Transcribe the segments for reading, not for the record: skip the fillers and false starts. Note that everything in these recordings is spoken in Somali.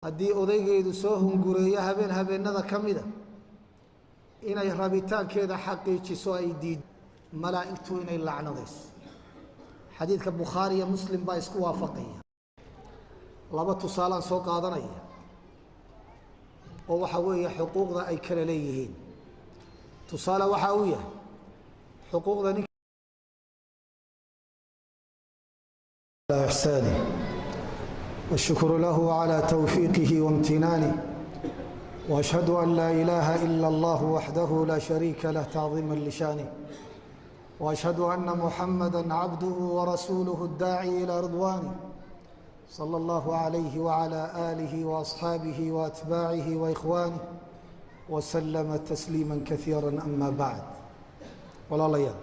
haddii odaygeedu soo hungureeyo habeenada ka mida inay rabitaankeeda xaqiijiso ay diid malaa'igtu inay lacnadayso. xadiidka bukhaari iyo muslim baa isku waafaqaya. laba tusaalaan soo qaadanaya oo waxa weeye xuquuqda ay kala leeyihiin. tusaale waxa uu yahay xuquuqda ninka إحسانه والشكر له على توفيقه وامتنانه وأشهد أن لا إله إلا الله وحده لا شريك له تعظيما لشانه وأشهد أن محمدا عبده ورسوله الداعي إلى رضوانه صلى الله عليه وعلى آله وأصحابه وأتباعه وإخوانه وسلم تسليما كثيرا أما بعد. ولا ليال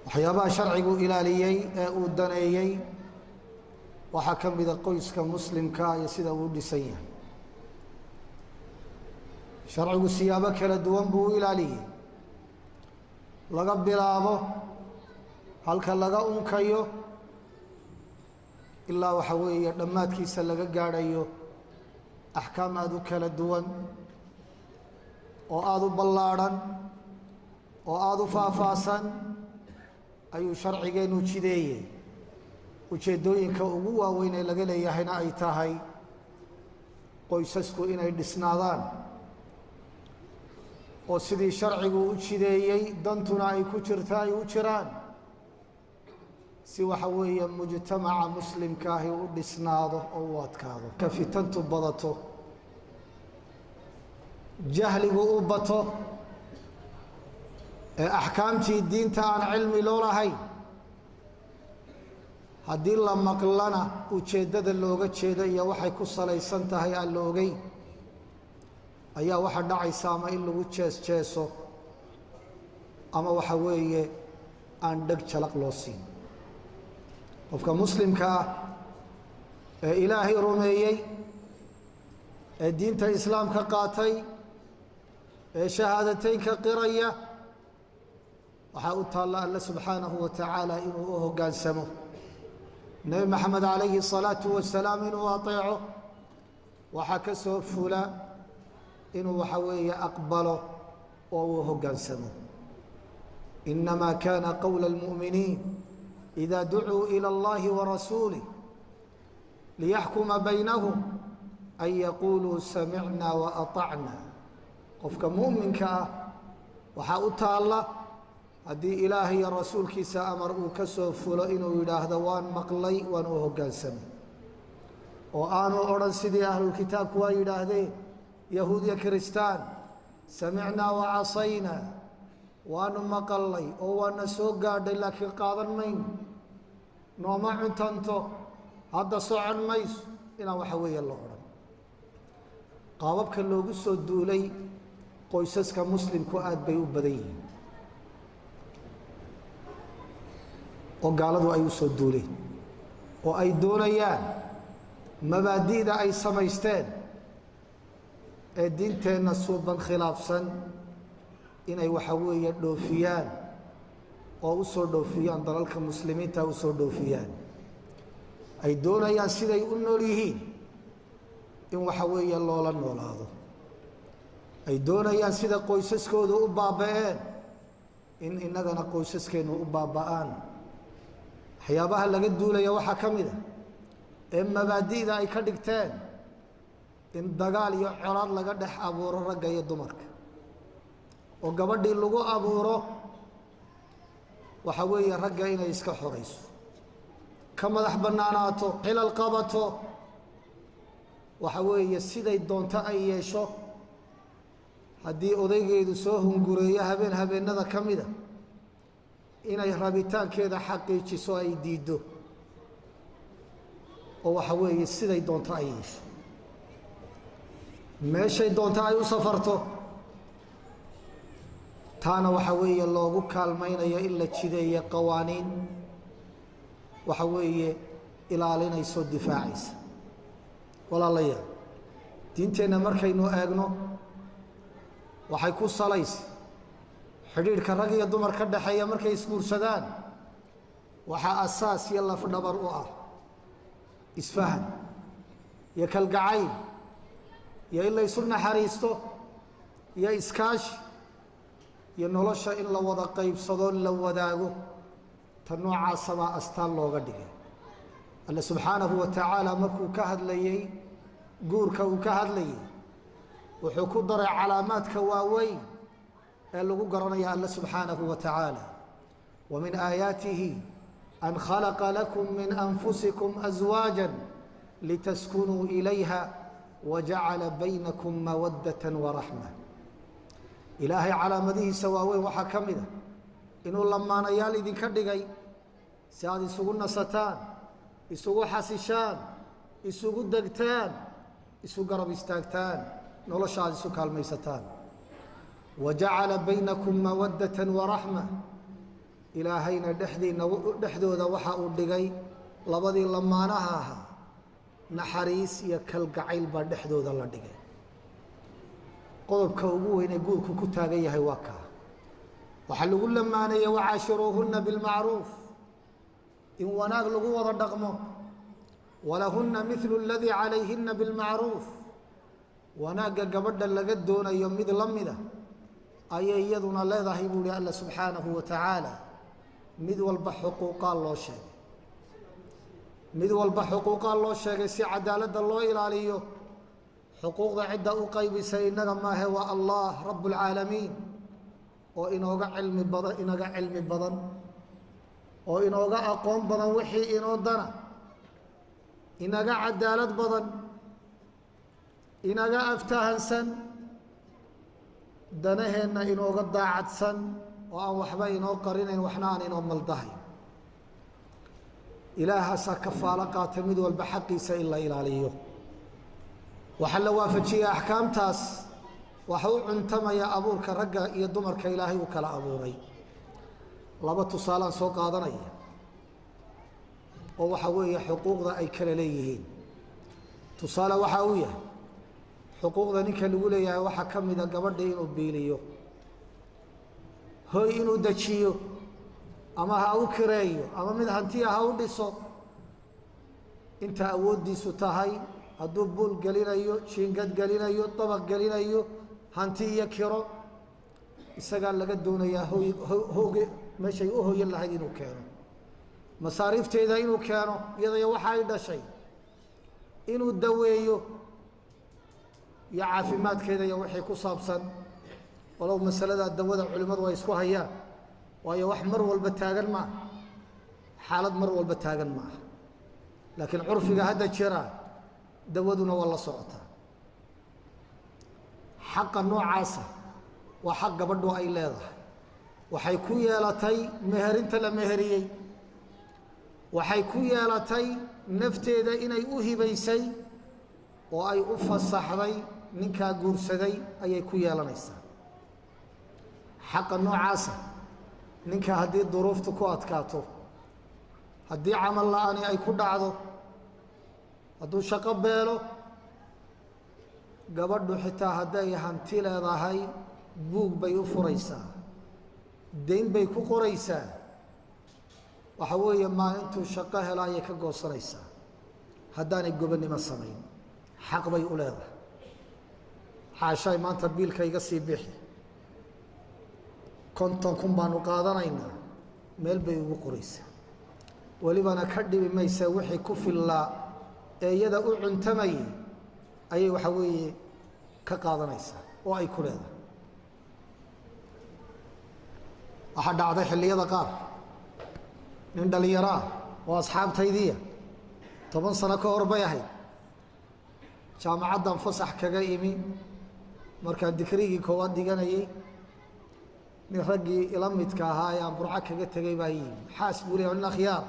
waxyaabaha sharcigu ilaaliyey ee uu daneeyey waxaa ka mida qoyska muslimka iyo sida uu dhisan yahay. sharcigu siyaabo kala duwan buu u ilaaliyey, laga bilaabo halka laga unkayo ilaa waxa weeye dhammaadkiisa laga gaadhayo axkaam aad u kala duwan oo aada u ballaadhan oo aada u faahfaahsan ayuu sharcigeenu jideeyey. ujeeddooyinka ugu waaweyn ee laga leeyahayna ay tahay qoysasku inay dhisnaadaan oo sidii sharcigu u jideeyey dantuna ay ku jirta ay u jiraan, si waxa weeye mujtamaca muslimka ahi u dhisnaado oo u adkaado. ka fitantu badato, jahligu u bato, ee axkaamtii diinta aan cilmi loo lahayn haddii la maqlana ujeeddada looga jeedo iyo waxay ku salaysan tahay aan la ogeyn, ayaa waxa dhacaysa ama in lagu jees-jeeso ama waxa weeye aan dheg jalaq loo siin. qofka muslimka ah ee ilaahay rumeeyey ee diinta islaamka qaatay ee shahaadateynka qiraya waxaa u taalla alle subxaanahu wa tacaala inuu u hoggaansamo, nebi maxamed calayhi الsalaatu wasalaam inuu ateeco, waxaa ka soo fula inuu waxa weeye aqbalo oo uu hoggaansamo. inamaa kana qowla اlmu'miniin إida ducuu ilى اllahi warasuulih liyaxkuma baynahum an yaquuluu samicna waatacna. qofka mu'minka ah waxaa u taalla haddii ilaahay iyo rasuulkiisa amar uu ka soo fulo inuu yidhaahdo waan maqlay waan u hoggaansamay, oo aanu odhan sidii ahlulkitaabku waa yidhaahdeen yahuud iyo kiristaan, samicnaa wacasayna, waanu maqalnay oo waana soo gaadhay laakiin qaadan mayno, nooma cuntanto, hadda socon mayso, inaan waxa weeye la odhan. qaababka loogu soo duulay qoysaska muslimku aad bay u badan yihiin oo gaaladu ay u soo duuleen oo ay doonayaan mabaadi'da ay samaysteen ee diinteenna suuban khilaafsan inay waxa weeye dhoofiyaan oo u soo dhoofiyaan dalalka muslimiinta u soo dhoofiyaan. ay doonayaan siday u nool yihiin in waxa weeye loola noolaado. ay doonayaan sida qoysaskoodu u baaba'een in innagana qoysaskeennu u baaba'aan. waxyaabaha laga duulaya waxaa ka mid a ee mabaadi'da ay ka dhigteen in dagaal iyo colaad laga dhex abuuro ragga iyo dumarka, oo gabadhii lagu abuuro waxa weeye ragga inay iska xorayso, ka madax bannaanaato, xilal qabato, waxa weeye siday doonto ay yeesho. haddii odaygeedu soo hungureeyo habeenada ka mida inay rabitaankeeda xaqiijiso ay diiddo oo waxa weeye siday doonto ay yeesho, meeshay doonto ay u safarto, taana waxa weeye loogu kaalmaynayo in la jideeyo qawaaniin waxa weeye ilaalinayso difaacaysa. walaalayaal, diinteenna markaynu eegno waxay ku salaysa xidhiidhka rag iyo dumar ka dhexeeya markay isguursadaan waxaa asaas iyo lafdhabar u ah isfahan iyo kalgacayl iyo in la isu naxariisto iyo iskaashi iyo nolosha in la wada qaybsado la wadaago ta noocaasa baa astaan looga dhigay alle subxaanahu wa tacaala markuu ka hadlayey guurka uu ka hadlayey wuxuu ku daray calaamaadka waaweyn ee lagu garanaya alle subxaanahu wa tacaala wa min aayaatihi an khalaqa lakum min anfusikum aswaajan litaskunuu ilayha wajacala baynakum mawaddatan waraxma ilaahay calaamadihiisa waaweyn waxaa ka mid a inuu lamaanayaal idinka dhigay si aad isugu nasataan isugu xasishaan isugu degtaan isu garab istaagtaan nolosha aad isu kaalmaysataan wajacala baynakum mawaddatan waraxma ilaahayna dhexdooda waxa uu dhigay labadii lamaanaha ahaa naxariis iyo kalgacayl baa dhexdooda la dhigay qodobka ugu weyn ee guurku ku taagan yahay waa kaa waxaa lagu lamaanaya wacaashiruuhunna bilmacruuf in wanaag lagu wada dhaqmo walahunna milu aladii calayhinna bilmacruuf wanaagga gabadha laga doonayo mid la mida ayay iyaduna leedahay buu ihi alla subxaanahu wa tacaala mid walba xuquuqaa loo sheegay mid walba xuquuqaa loo sheegay si cadaaladda loo ilaaliyo xuquuqda cidda u qaybisay innaga maahe waa allah rabb اlcaalamiin oo inooga cilmi badan oo inooga aqoon badan wixii inoo dana inaga cadaalad badan inaga aftahansan danaheenna inooga daacadsan oo aan waxba inoo qarinayn waxna aan inoo maldahay ilaahaasaa kafaalo qaata mid walba xaqiisa in la ilaaliyo waxaa la waafajiyey axkaamtaas waxa u cuntamaya abuurka ragga iyo dumarka ilaahay uu kala abuuray laba tusaalaan soo qaadanaya oo waxa weeye xuquuqda ay kala leeyihiin tusaale waxa uu yahay xuquuqda ninka lagu leeyahay waxaa ka mida gabadha inuu biiliyo hoy inuu dejiyo ama ha u kireeyo ama mid hantiya ha u dhiso inta awooddiisu tahay hadduu buul gelinayo jiingad gelinayo dabaq gelinayo hanti iyo kiro isagaa laga doonayaa hooge meeshay u hoyan lahayd inuu keeno masaariifteeda inuu keeno iyadaya waxa ay dhashay inuu daweeyo iyo caafimaadkeeda iyo wixii ku saabsan walow masalada dawada culimmadu ay isku hayaan waayo wax mar walba taagan maaha xaalad mar walba taagan maaha laakiin curfiga hadda jira dawaduna waa la socotaa xaqa noocaasa waa xaq gabadhu ay leedahay waxay ku yeelatay meherinta la meheriyey waxay ku yeelatay nafteeda inay u hibaysay oo ay u fasaxday ninkaa guursaday ayay ku yeelanaysaa xaqa noocaasa ninka haddii duruuftu ku adkaato haddii camal la-ani ay ku dhacdo hadduu shaqo beelo gabadhu xitaa hadday hanti leedahay buug bay u furaysaa dayn bay ku qoraysaa waxa weeye maalintuu shaqo helo ayay ka goosanaysaa haddaanay gobonnimo samayn xaq bay u leedahay xaashaay maanta biilka iga sii bixi 50 kun baanu qaadanaynaa meel bay ugu qoraysaa welibana ka dhibi maysa wixii ku fillaa ee iyada u cuntamayay ayay waxa weeye ka qaadanaysaa oo ay ku leedahay waxaa dhacday xilliyada qaar nin dhalinyaro ah oo asxaabtaydiiya 10 sano ka hor bay ahayd jaamacaddan fasax kaga imi markaan dikrigii koowaad dhiganayay nin raggii ila midka ahaa ee aan burco kaga tegay baa yimi xaas buu leeyahay nin akhyaar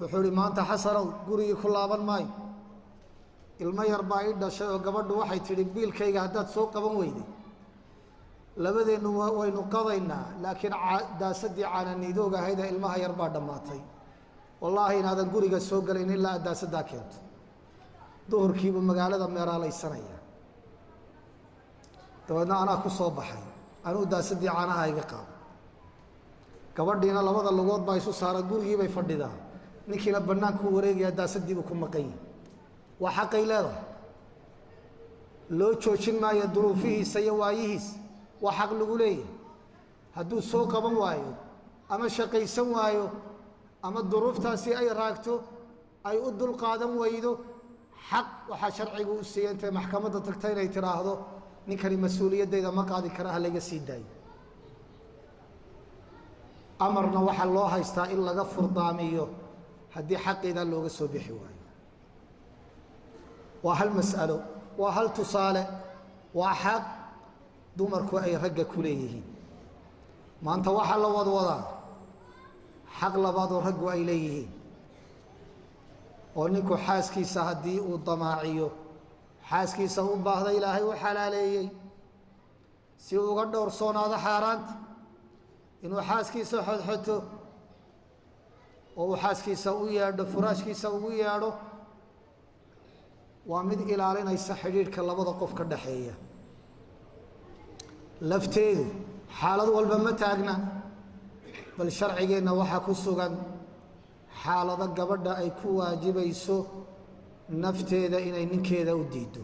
wuxuu ihi maanta xasanow gurigii ku laaban maayo ilmo yar baa ii dhashay oo gabadhu waxay tidhi biilkayga haddaad soo qaban weyday labadeennu waynu qadaynaa laakiin daasadii caananiidooga ahaydee ilmaha yar baa dhammaatay wallaahi inaadan guriga soo gelayn ilaa aad daasaddaa keento duhurkiibuu magaalada meeraalaysanaya dabeedna anaa ku soo baxay anuu daasadii caanaha iga qaado gabadhiina labada lugood baa isu saara gurigii bay fadhidaa ninkiina bannaankuu wareegayaa daasadiibuu ku maqan yahi وحقي لذا لو joojin maayo duruufihiisa iyo waayihiisa waa xaq lagu leeyahay hadduu soo qaban waayo ama shaqaysan waayo ama duruuftaasi ay raagto ay u dul qaadan waydo xaq waxa sharcigu u siiyay maxkamadda tagtay inay tiraahdo ninkani mas'uuliyaddeeda ma qaadi kara laga sii daayo amarna waxa loo haystaa in laga furdaamiyo haddii xaqeeda looga soo bixi waayo waa hal mas'alo waa hal tusaale waa xaq dumarku ay ragga ku leeyihiin maanta waxa la wadwadaa xaq labaad oo raggu ay leeyihiin oo ninku xaaskiisa haddii uu damaaciyo xaaskiisa u baahda ilaahay u xalaaleeyey si uga dhowrsoonaado xaaraanta inuu xaaskiisa xodxoto oo uu xaaskiisa u yeedho furaashkiisa ugu yeedho waa mid ilaalinaysa xidhiidhka labada qof ka dhaxeeya lafteedu xaalad walba ma taagna bal sharcigeenna waxaa ku sugan xaalado gabadha ay ku waajibayso nafteeda inay ninkeeda u diido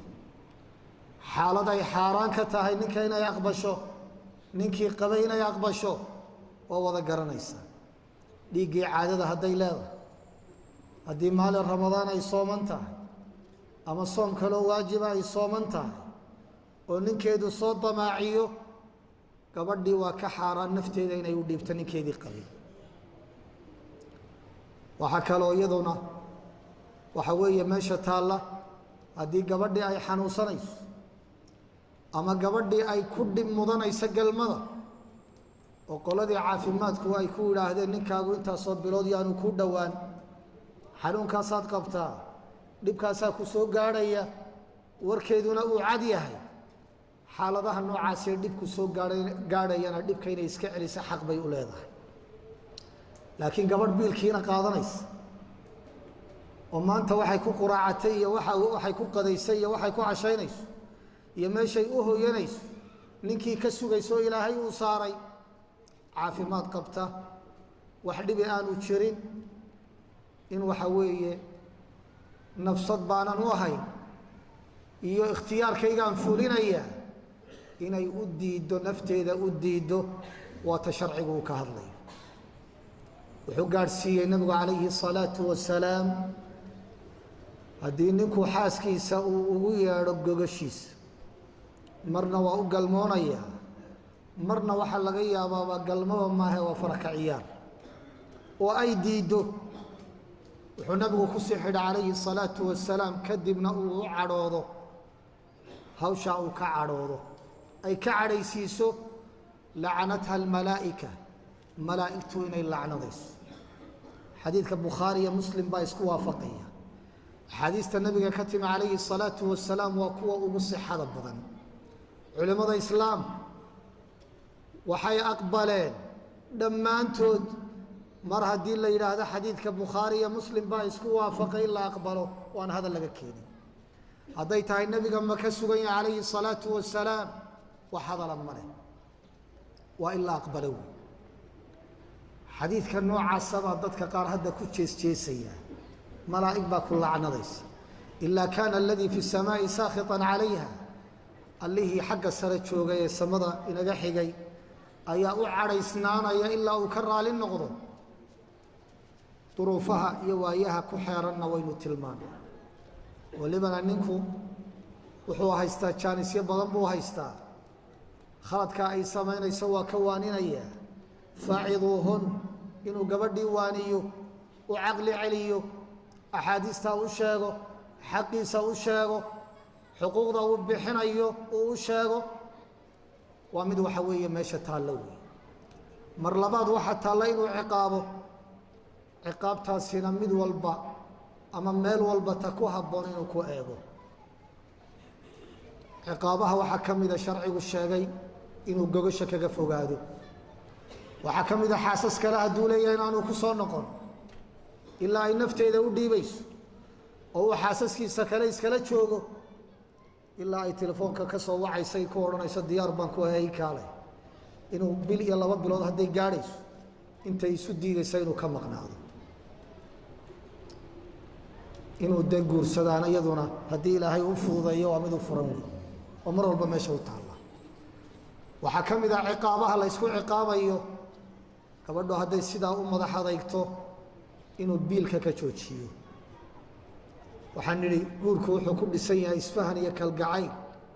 xaalad ay xaaraan ka tahay ninka inay aqbasho ninkii qabay inay aqbasho waa wada garanaysaa dhiiggii caadada hadday leedahay haddii maalin ramadaan ay sooman tahay ama soom kaloo waajiba ay sooman tahay oo ninkeedu soo damaaciyo gabadhii waa ka xaaraan nafteeda inay u dhiibto ninkeedii qabay waxaa kaloo iyaduna waxa weeye meesha taalla haddii gabadhii ay xanuunsanayso ama gabadhii ay ku dhib mudanayso galmada oo qoladii caafimaadku ay ku yidhaahdeen ninkaagu intaasoo bilood yaanu ku dhowaan xanuunkaasaad qabtaa dhibkaasaa ku soo gaadhaya warkeeduna uu cad yahay xaaladaha noocaasee dhibku soo gaadhayana dhibka inay iska celiso xaq bay u leedahay laakiin gabadh biilkiina qaadanaysa oo maanta waxay ku quraacatay iyo waxay ku qadaysay iyo waxay ku cashaynayso iyo meeshay u hooyanayso ninkii ka sugayso ilaahay uu saaray caafimaad qabta wax dhibi aanu jirin in waxa weeye nafsad baanan u ahayn iyo ikhtiyaarkaygaan fulinaya inay u diiddo nafteeda u diiddo waa ta sharcigu uu ka hadlayo wuxuu gaadhsiiyey nabigu calayhi salaatu wasalaam haddii ninku xaaskiisa uu ugu yeedho gogashiisa marna waa u galmoonayaa marna waxaa laga yaabaaba galmaba maahe waa faraka ciyaar oo ay diiddo wuxuu nabigu ku sii xidha calayhi salaatu wasalaam kadibna uu u cadhoodo hawshaa uu ka cadhoodo ay ka cadhaysiiso lacanatha almalaa'ika malaa'igtu inay lacnadayso xadiidka bukhaari iyo muslim baa isku waafaqaya axaadiista nabiga ka timi calayhi salaatu wasalaam waa kuwa ugu sixada badan culimmada islaamka waxay aqbaleen dhammaantood mar haddii la yidhaahdo xadiidka bukhaari iyo muslim baa isku waafaqay in la aqbalo waan hadal laga keenin hadday tahay nebiga ma ka sugan yahay calayhi salaatu wasalaam wax hadala male waa in la aqbalo wey xadiidka noocaasabaa dadka qaar hadda ku jeesjeesaya malaa'ig baa ku lacnadaysa ilaa kaana aladii fi samaa'i saakhitan calayha allihii xagga sare joogay ee samada inaga xigay ayaa u cadhaysnaanaya ilaa uu ka raali noqdo duruufaha iyo waayaha ku xeeranna waynu tilmaanay walibana ninku wuxuu haystaa jaanisyo badan buu haystaa khaladka ay samaynayso waa ka waaninaya faaciduuhun inuu gabadhii waaniyo u caqli celiyo axaadiistaa u sheego xaqiisa u sheego xuquuqda uu bixinayo uu u sheego waa mid waxa weeye meesha taallo wey mar labaad waxaa taalla inuu ciqaabo ciqaabtaasina mid walba ama meel walba ta ku habboon inuu ku eego ciqaabaha waxaa ka mida sharcigu sheegay inuu gogasha kaga fogaado waxaa ka mid a xaasas kale hadduu leeyahay inaanu ku soo noqon ilaa ay nafteeda u dhiibayso oo uu xaasaskiisa kale iskala joogo ilaa ay telefoonka ka soo wacaysay ku odhanayso diyaar baan ku ahay kaale inuu bil iyo 2 bilood hadday gaadhayso intay isu diidaysa inuu ka maqnaado inuu de guursadaan iyaduna haddii ilaahay u fududeeyo waa mid u furan wey oo mar walba meesha u taalla waxaa ka mid ah ciqaabaha la ysku ciqaabayo gabadho hadday sidaa u madax adeygto inuu biilka ka joojiyo waxaan nidhi guurku wuxuu ku dhisan yahay isfahan iyo kalgacayl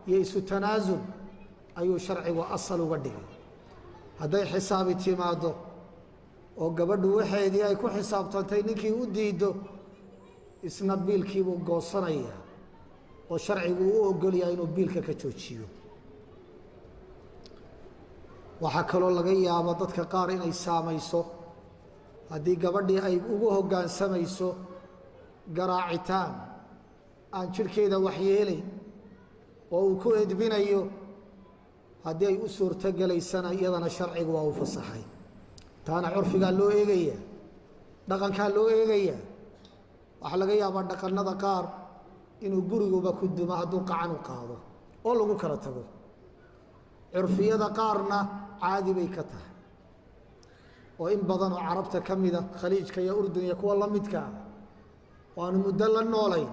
iyo isu tanaasul ayuu sharcigu asal uga dhigay hadday xisaabi timaado oo gabadhu waxeedii ay ku xisaabtantay ninkii u diido isna biilkiibuu goosanayaa oo sharcigu u ogolyahay inuu biilka ka joojiyo waxaa kaloo laga yaabo dadka qaar inay saamayso haddii gabadhii ay ugu hoggaansamayso garaacitaan aan jidhkeeda waxyeelayn oo uu ku edbinayo haddii ay u suurtogelaysana iyadana sharcigu waa u fasaxay taana curfigaa loo eegayaa dhaqankaa loo eegayaa waxaa laga yaabaa dhaqannada qaar inuu guriguba ku dumo hadduu qacan u qaado oo lagu kala tago curfiyada qaarna caadi bay ka tahay oo in badan oo carabta ka mida khaliijka iyo urdun iyo kuwa la midka ah oo aanu muddo la noolayn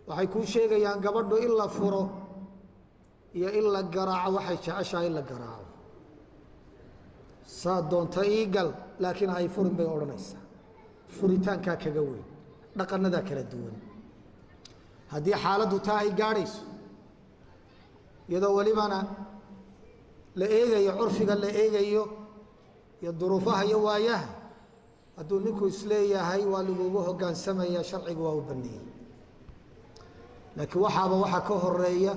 waxay kuu sheegayaan gabadhu in la furo iyo in la garaaco waxay jeceshahay in la garaaco saa doonta ii gal laakiin hay furin bay odhanaysaa furitaankaa kaga weyn dhaqannadaa kala duwan haddii xaaladdu taa ay gaadhayso iyadoo welibana la eegayo curfiga la eegayo iyo duruufaha iyo waayaha hadduu ninku isleeyahay waa lagugu hoggaansamaya sharcigu waa u baneeyey laakiin waxaa ka horeeya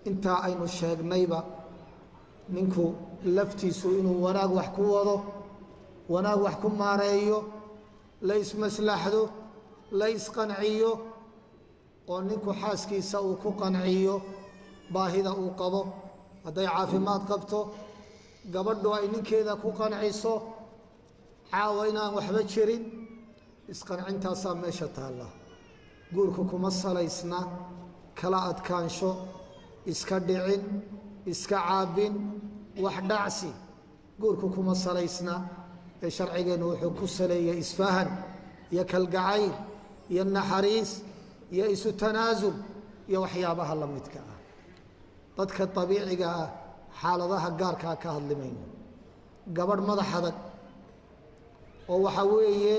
intaa aynu sheegnayba ninku laftiisu inuu wanaag wax ku wado wanaag wax ku maareeyo la ismaslaxdo la isqanciyo oo ninku xaaskiisa uu ku qanciyo baahida uu qabo hadday caafimaad qabto gabadhu ay ninkeeda ku qanciso caawa inaan waxba jirin isqancintaasaa meesha taalla guurku kuma salaysna kala adkaansho iska dhicin iska caabin wax dhacsi guurku kuma salaysna ee sharcigeennu wuxuu ku saleeyay isfahan iyo kalgacayl iyo naxariis iyo isu tanaasul iyo waxyaabaha la midka ah dadka dabiiciga ah xaaladaha gaarkaa ka hadli mayno gabadh madax adag oo waxa weeye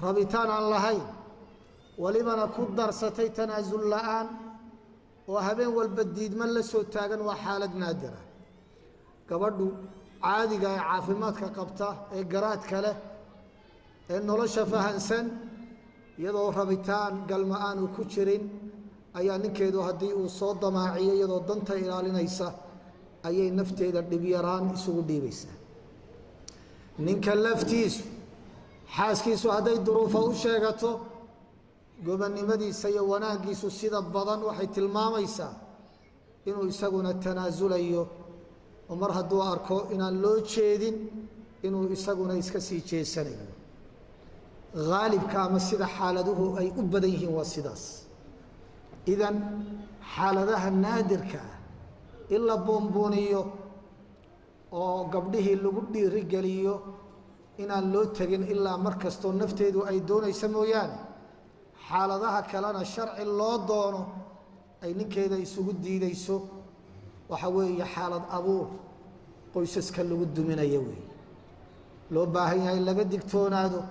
rabitaan aan lahayn walibana ku darsatay tanaasul la'aan oo habeen walba diidma la soo taagan waa xaalad naadira gabadhu caadiga ee caafimaadka qabta ee garaadka leh ee nolosha fahansan iyadoo rabitaan galma aanu ku jirin ayaa ninkeedu haddii uu soo damaaciyo iyadoo danta ilaalinaysa ayay nafteeda dhibyaraan isugu dhiibaysaa ninka laftiisu xaaskiisu hadday duruufa u sheegato gobannimadiisa iyo wanaaggiisu sida badan waxay tilmaamaysaa inuu isaguna tanaasulayo oo mar hadduu arko inaan loo jeedin inuu isaguna iska sii jeesanayo haalibka ama sida xaaladuhu ay u badan yihiin waa sidaas idan xaaladaha naadirka ah in la buunbuuniyo oo gabdhihii lagu dhiirigeliyo inaan loo tegin ilaa mar kastoo nafteedu ay doonaysa mooyaane xaaladaha kalena sharci loo doono ay ninkeeda isugu diidayso waxa weeye xaalad abuur qoysaska lagu duminaya weeye loo baahan yahay in laga digtoonaado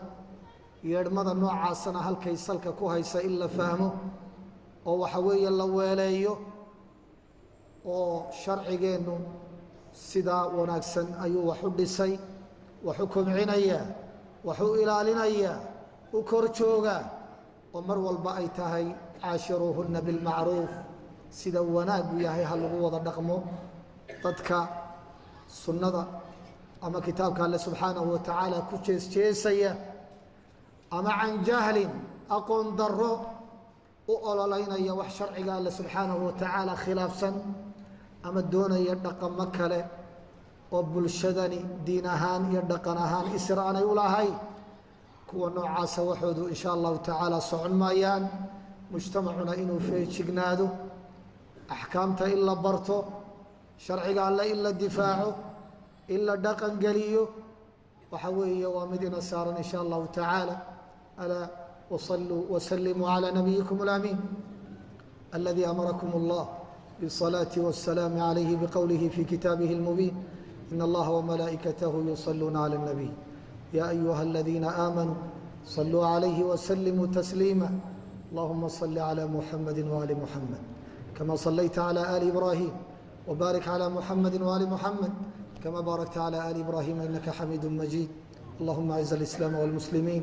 yeedhmada noocaasana halkay salka ku haysa in la fahmo oo waxa weeye la weeleeyo oo sharcigeennu sidaa wanaagsan ayuu wax u dhisay wax u kobcinayaa wax u ilaalinayaa u kor joogaa oo mar walba ay tahay caashiruuhunna bilmacruuf sida wanaagu yahay ha lagu wada dhaqmo dadka sunnada ama kitaabka alle subxaanahu wa tacaala ku jeesjeesaya ama can jahlin aqoon darro u ololeynaya wax sharciga alle subxaanahu wa tacaala khilaafsan ama doonaya dhaqamo kale oo bulshadani diin ahaan iyo dhaqan ahaan isra aanay u lahayn kuwa noocaasa waxoodu in sha allahu tacaala socon maayaan mujtamacuna inuu feejignaado axkaamta in la barto sharciga alle in la difaaco in la dhaqan geliyo waxa weeye waa mid ina saaran in sha allahu tacaala alaa وصلوا وسلموا على نبيكم الأمين الذي أمركم الله بالصلاة والسلام عليه بقوله في كتابه المبين إن الله وملائكته يصلون على النبي يا أيها الذين آمنوا صلوا عليه وسلموا تسليما اللهم صل على محمد وآل محمد كما صليت على آل إبراهيم وبارك على محمد وآل محمد كما باركت على آل إبراهيم إنك حميد مجيد اللهم أعز الإسلام والمسلمين